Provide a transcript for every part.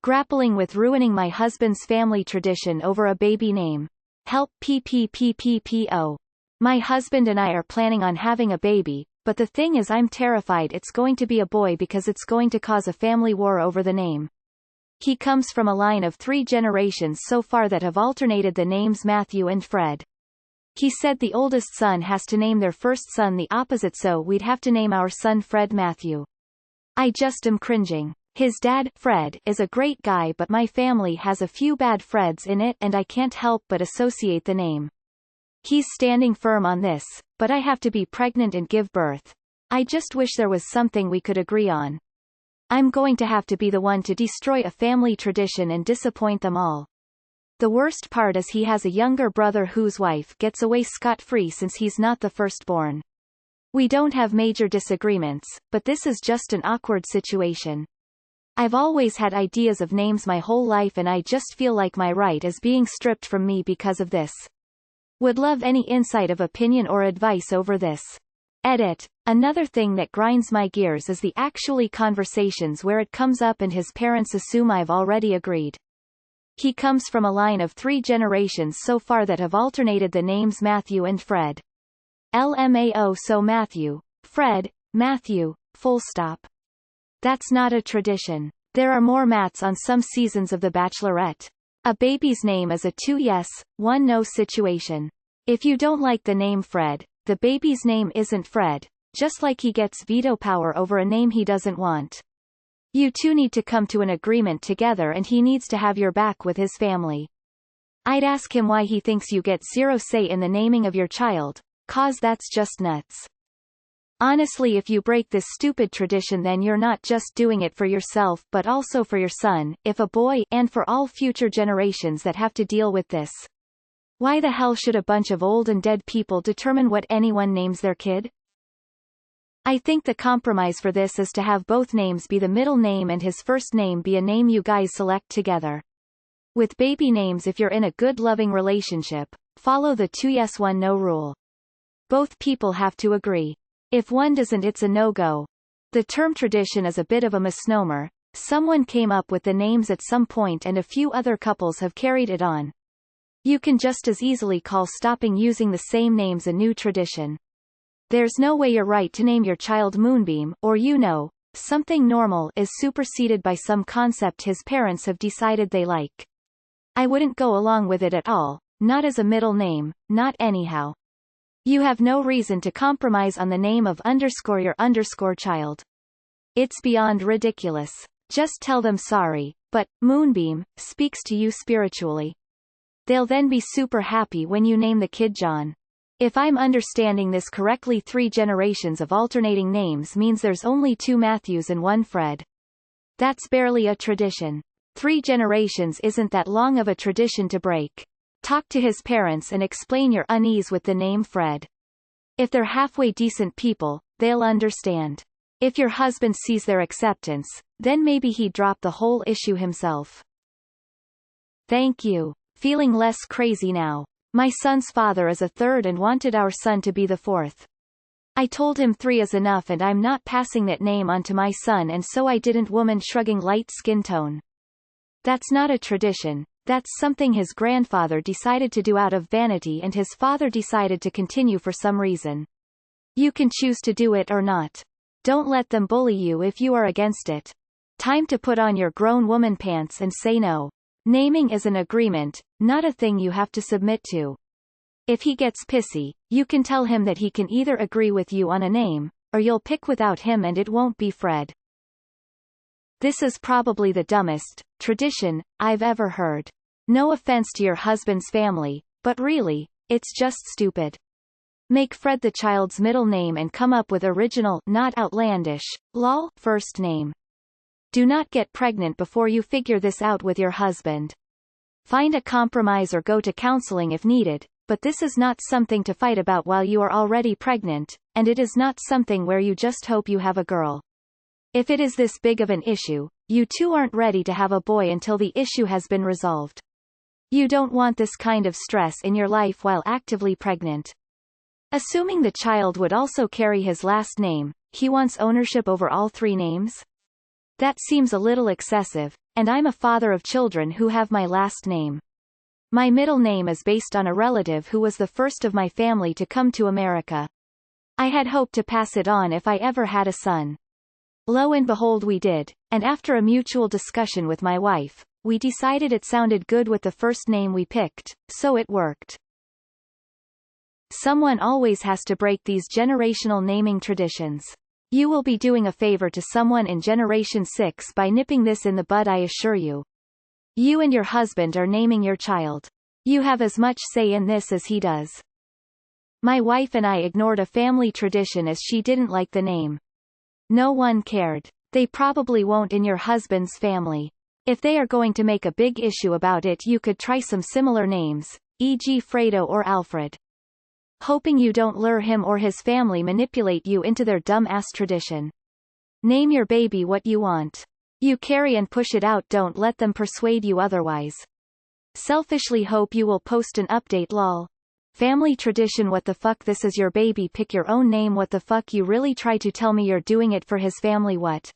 Grappling with ruining my husband's family tradition over a baby name. Helppppppo. My husband and I are planning on having a baby, but the thing is I'm terrified it's going to be a boy because it's going to cause a family war over the name. He comes from a line of 3 generations so far that have alternated the names Matthew and Fred. He said the oldest son has to name their first son the opposite, so we'd have to name our son Fred Matthew. I just am cringing. His dad, Fred, is a great guy, but my family has a few bad Freds in it and I can't help but associate the name. He's standing firm on this, but I have to be pregnant and give birth. I just wish there was something we could agree on. I'm going to have to be the one to destroy a family tradition and disappoint them all. The worst part is he has a younger brother whose wife gets away scot-free since he's not the firstborn. We don't have major disagreements, but this is just an awkward situation. I've always had ideas of names my whole life and I just feel like my right is being stripped from me because of this. Would love any insight of opinion or advice over this. Edit. Another thing that grinds my gears is the actually conversations where it comes up and his parents assume I've already agreed. He comes from a line of 3 generations so far that have alternated the names Matthew and Fred. LMAO, so Matthew, Fred, Matthew, full stop. That's not a tradition. There are more Matts on some seasons of The Bachelorette. A baby's name is a 2 yes, 1 no situation. If you don't like the name Fred, the baby's name isn't Fred, just like he gets veto power over a name he doesn't want. You two need to come to an agreement together and he needs to have your back with his family. I'd ask him why he thinks you get 0 say in the naming of your child, cause that's just nuts. Honestly, if you break this stupid tradition then you're not just doing it for yourself but also for your son, if a boy, and for all future generations that have to deal with this. Why the hell should a bunch of old and dead people determine what anyone names their kid? I think the compromise for this is to have both names be the middle name and his first name be a name you guys select together. With baby names, if you're in a good loving relationship, follow the 2 yes 1 no rule. Both people have to agree. If one doesn't, it's a no-go. The term tradition is a bit of a misnomer. Someone came up with the names at some point and a few other couples have carried it on. You can just as easily call stopping using the same names a new tradition. There's no way you're right to name your child Moonbeam, or something normal is superseded by some concept his parents have decided they like. I wouldn't go along with it at all, not as a middle name, not anyhow. You have no reason to compromise on the name of your child. It's beyond ridiculous. Just tell them sorry, but Moonbeam speaks to you spiritually. They'll then be super happy when you name the kid John. If I'm understanding this correctly, 3 generations of alternating names means there's only 2 Matthews and 1 Fred. That's barely a tradition. 3 generations isn't that long of a tradition to break. Talk to his parents and explain your unease with the name Fred. If they're halfway decent people, they'll understand. If your husband sees their acceptance, then maybe he'd drop the whole issue himself. Thank you. Feeling less crazy now. My son's father is a 3rd and wanted our son to be the 4th. I told him 3 is enough and I'm not passing that name on to my son, and so I didn't. Woman shrugging, light skin tone. That's not a tradition. That's something his grandfather decided to do out of vanity and his father decided to continue for some reason. You can choose to do it or not. Don't let them bully you if you are against it. Time to put on your grown woman pants and say no. Naming is an agreement, not a thing you have to submit to. If he gets pissy, you can tell him that he can either agree with you on a name, or you'll pick without him and it won't be Fred. This is probably the dumbest tradition I've ever heard. No offense to your husband's family, but really, it's just stupid. Make Fred the child's middle name and come up with original, not outlandish, first name. Do not get pregnant before you figure this out with your husband. Find a compromise or go to counseling if needed, but this is not something to fight about while you are already pregnant, and it is not something where you just hope you have a girl. If it is this big of an issue, you two aren't ready to have a boy until the issue has been resolved. You don't want this kind of stress in your life while actively pregnant. Assuming the child would also carry his last name, he wants ownership over all 3 names? That seems a little excessive, and I'm a father of children who have my last name. My middle name is based on a relative who was the first of my family to come to America. I had hoped to pass it on if I ever had a son. Lo and behold, we did, and after a mutual discussion with my wife, we decided it sounded good with the first name we picked, so it worked. Someone always has to break these generational naming traditions. You will be doing a favor to someone in Generation 6 by nipping this in the bud, I assure you. You and your husband are naming your child. You have as much say in this as he does. My wife and I ignored a family tradition as she didn't like the name. No one cared. They probably won't in your husband's family. If they are going to make a big issue about it, you could try some similar names, e.g. Fredo or Alfred. Hoping you don't lure him or his family manipulate you into their dumb-ass tradition. Name your baby what you want. You carry and push it out, don't let them persuade you otherwise. Selfishly hope you will post an update lol. Family tradition what the fuck, this is your baby, pick your own name what the fuck, you really try to tell me you're doing it for his family what?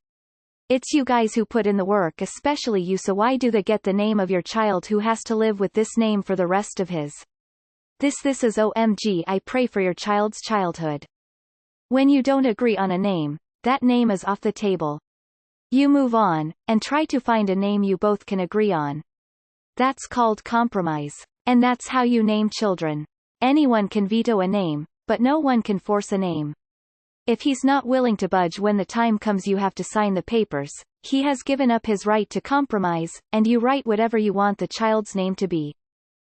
It's you guys who put in the work, especially you, so why do they get the name of your child who has to live with this name for the rest of his? This is OMG, I pray for your child's childhood. When you don't agree on a name, that name is off the table. You move on, and try to find a name you both can agree on. That's called compromise. And that's how you name children. Anyone can veto a name, but no one can force a name. If he's not willing to budge when the time comes you have to sign the papers, he has given up his right to compromise, and you write whatever you want the child's name to be.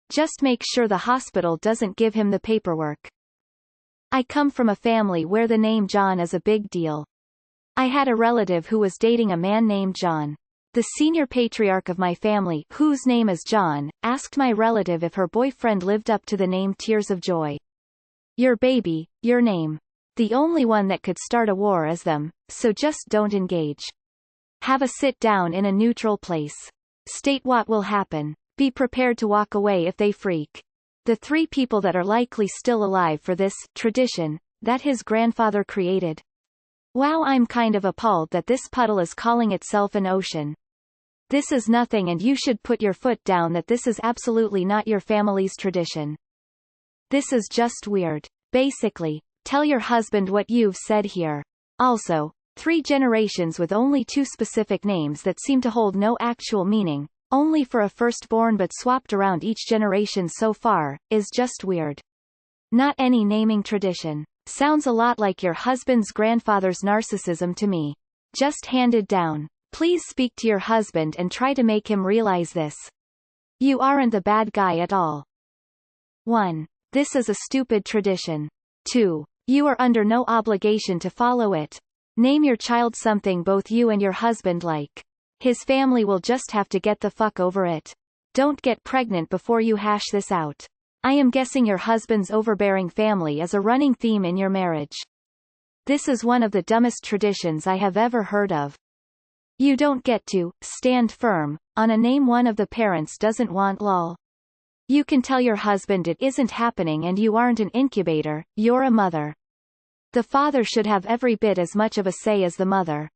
Just make sure the hospital doesn't give him the paperwork. I come from a family where the name John is a big deal. I had a relative who was dating a man named John. The senior patriarch of my family, whose name is John, asked my relative if her boyfriend lived up to the name Tears of Joy. Your baby, your name. The only one that could start a war is them, so just don't engage. Have a sit down in a neutral place. State what will happen. Be prepared to walk away if they freak. The 3 people that are likely still alive for this tradition that his grandfather created. Wow, I'm kind of appalled that this puddle is calling itself an ocean. This is nothing, and you should put your foot down that this is absolutely not your family's tradition. This is just weird. Basically, tell your husband what you've said here. Also, 3 generations with only 2 specific names that seem to hold no actual meaning, only for a firstborn but swapped around each generation so far, is just weird. Not any naming tradition. Sounds a lot like your husband's grandfather's narcissism to me. Just handed down. Please speak to your husband and try to make him realize this. You aren't the bad guy at all. 1. This is a stupid tradition. 2. You are under no obligation to follow it. Name your child something both you and your husband like. His family will just have to get the fuck over it. Don't get pregnant before you hash this out. I am guessing your husband's overbearing family is a running theme in your marriage. This is one of the dumbest traditions I have ever heard of. You don't get to stand firm on a name one of the parents doesn't want lol. You can tell your husband it isn't happening and you aren't an incubator, you're a mother. The father should have every bit as much of a say as the mother.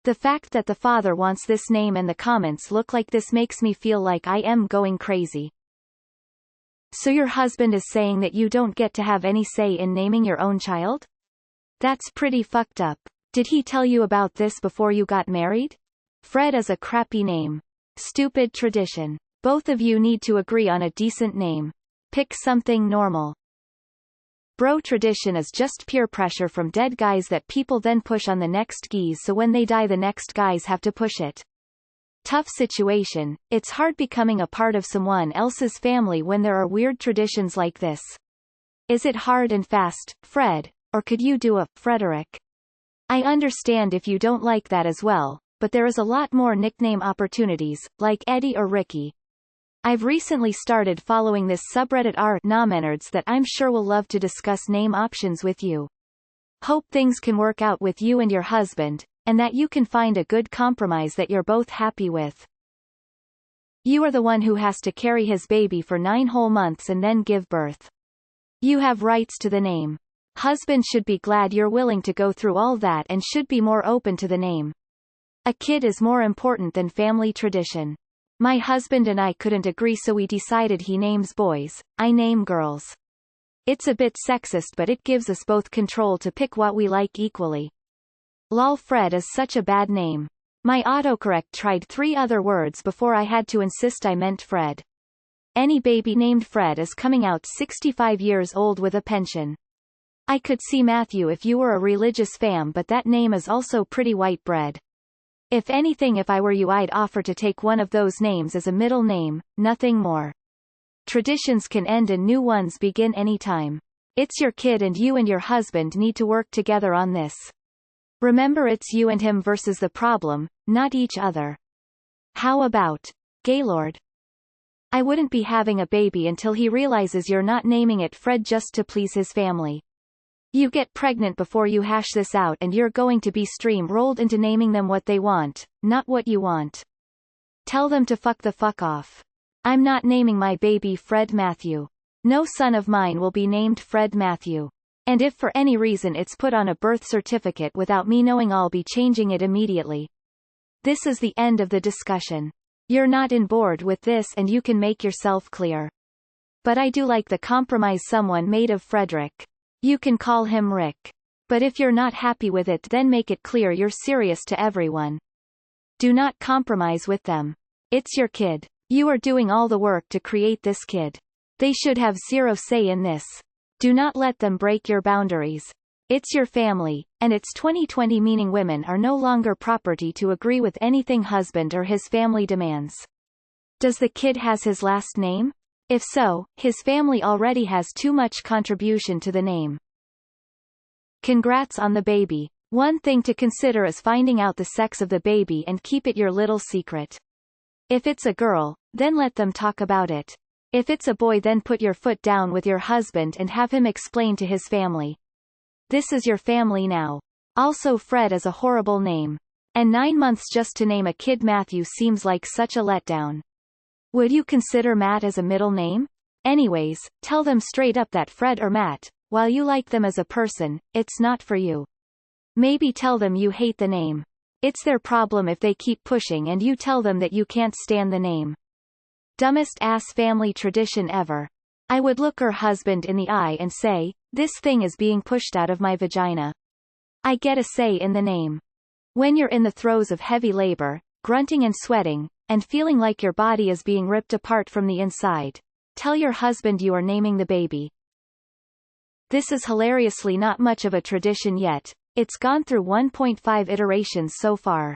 The fact that the father wants this name and the comments look like this makes me feel like I am going crazy. So your husband is saying that you don't get to have any say in naming your own child? That's pretty fucked up. Did he tell you about this before you got married? Fred is a crappy name. Stupid tradition. Both of you need to agree on a decent name. Pick something normal. Bro tradition is just peer pressure from dead guys that people then push on the next geese, so when they die the next guys have to push it. Tough situation. It's hard becoming a part of someone else's family when there are weird traditions like this. Is it hard and fast, Fred, or could you do a Frederick? I understand if you don't like that as well, but there is a lot more nickname opportunities, like Eddie or Ricky. I've recently started following this subreddit r/namenards that I'm sure will love to discuss name options with you. Hope things can work out with you and your husband, and that you can find a good compromise that you're both happy with. You are the one who has to carry his baby for 9 whole months and then give birth. You have rights to the name. Husband should be glad you're willing to go through all that and should be more open to the name. A kid is more important than family tradition. My husband and I couldn't agree, so we decided he names boys, I name girls. It's a bit sexist, but it gives us both control to pick what we like equally. Lol, Fred is such a bad name. My autocorrect tried 3 other words before I had to insist I meant Fred. Any baby named Fred is coming out 65 years old with a pension. I could see Matthew if you were a religious fam, but that name is also pretty white bread. If anything, if I were you, I'd offer to take one of those names as a middle name, nothing more. Traditions can end and new ones begin anytime. It's your kid and you and your husband need to work together on this. Remember, it's you and him versus the problem, not each other. How about Gaylord? I wouldn't be having a baby until he realizes you're not naming it Fred just to please his family. You get pregnant before you hash this out, and you're going to be stream-rolled into naming them what they want, not what you want. Tell them to fuck the fuck off. I'm not naming my baby Fred Matthew. No son of mine will be named Fred Matthew. And if for any reason it's put on a birth certificate without me knowing, I'll be changing it immediately. This is the end of the discussion. You're not on board with this and you can make yourself clear. But I do like the compromise someone made of Frederick. You can call him Rick. But if you're not happy with it, then make it clear you're serious to everyone. Do not compromise with them. It's your kid. You are doing all the work to create this kid. They should have zero say in this. Do not let them break your boundaries. It's your family, and it's 2020, meaning women are no longer property to agree with anything husband or his family demands. Does the kid has his last name? If so, his family already has too much contribution to the name. Congrats on the baby. One thing to consider is finding out the sex of the baby and keep it your little secret. If it's a girl, then let them talk about it. If it's a boy, then put your foot down with your husband and have him explain to his family. This is your family now. Also, Fred is a horrible name. And 9 months just to name a kid Matthew seems like such a letdown. Would you consider Matt as a middle name? Anyways, tell them straight up that Fred or Matt, while you like them as a person, it's not for you. Maybe tell them you hate the name. It's their problem if they keep pushing and you tell them that you can't stand the name. Dumbest ass family tradition ever. I would look her husband in the eye and say, this thing is being pushed out of my vagina. I get a say in the name. When you're in the throes of heavy labor, grunting and sweating, and feeling like your body is being ripped apart from the inside, tell your husband you are naming the baby. This is hilariously not much of a tradition yet. It's gone through 1.5 iterations so far.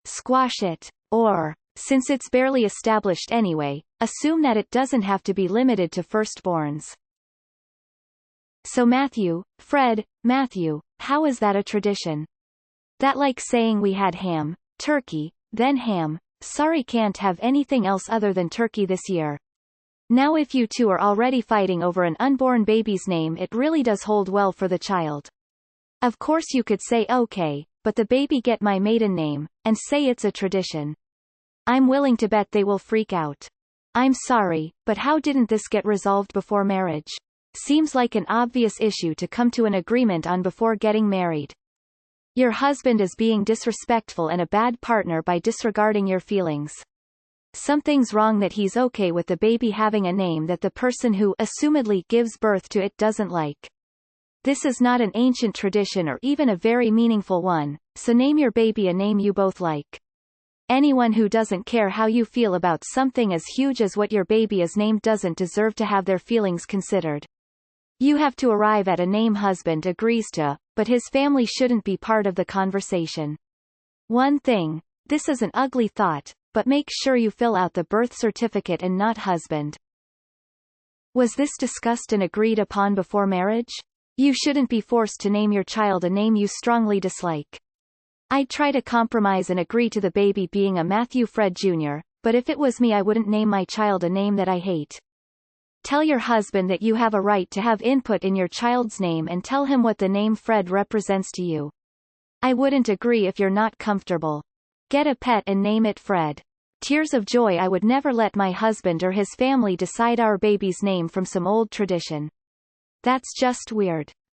Squash it. Or, since it's barely established anyway, assume that it doesn't have to be limited to firstborns. So Matthew, Fred, Matthew, how is that a tradition? That like saying we had ham, turkey, then ham, sorry can't have anything else other than turkey this year. Now if you two are already fighting over an unborn baby's name, it really does hold well for the child. Of course you could say okay, but the baby get my maiden name, and say it's a tradition. I'm willing to bet they will freak out. I'm sorry, but how didn't this get resolved before marriage? Seems like an obvious issue to come to an agreement on before getting married. Your husband is being disrespectful and a bad partner by disregarding your feelings. Something's wrong that he's okay with the baby having a name that the person who assumedly gives birth to it doesn't like. This is not an ancient tradition or even a very meaningful one, so name your baby a name you both like. Anyone who doesn't care how you feel about something as huge as what your baby is named doesn't deserve to have their feelings considered. You have to arrive at a name husband agrees to, but his family shouldn't be part of the conversation. One thing, this is an ugly thought, but make sure you fill out the birth certificate and not husband. Was this discussed and agreed upon before marriage? You shouldn't be forced to name your child a name you strongly dislike. I'd try to compromise and agree to the baby being a Matthew Fred Jr., but if it was me I wouldn't name my child a name that I hate. Tell your husband that you have a right to have input in your child's name and tell him what the name Fred represents to you. I wouldn't agree if you're not comfortable. Get a pet and name it Fred. Tears of joy. I would never let my husband or his family decide our baby's name from some old tradition. That's just weird.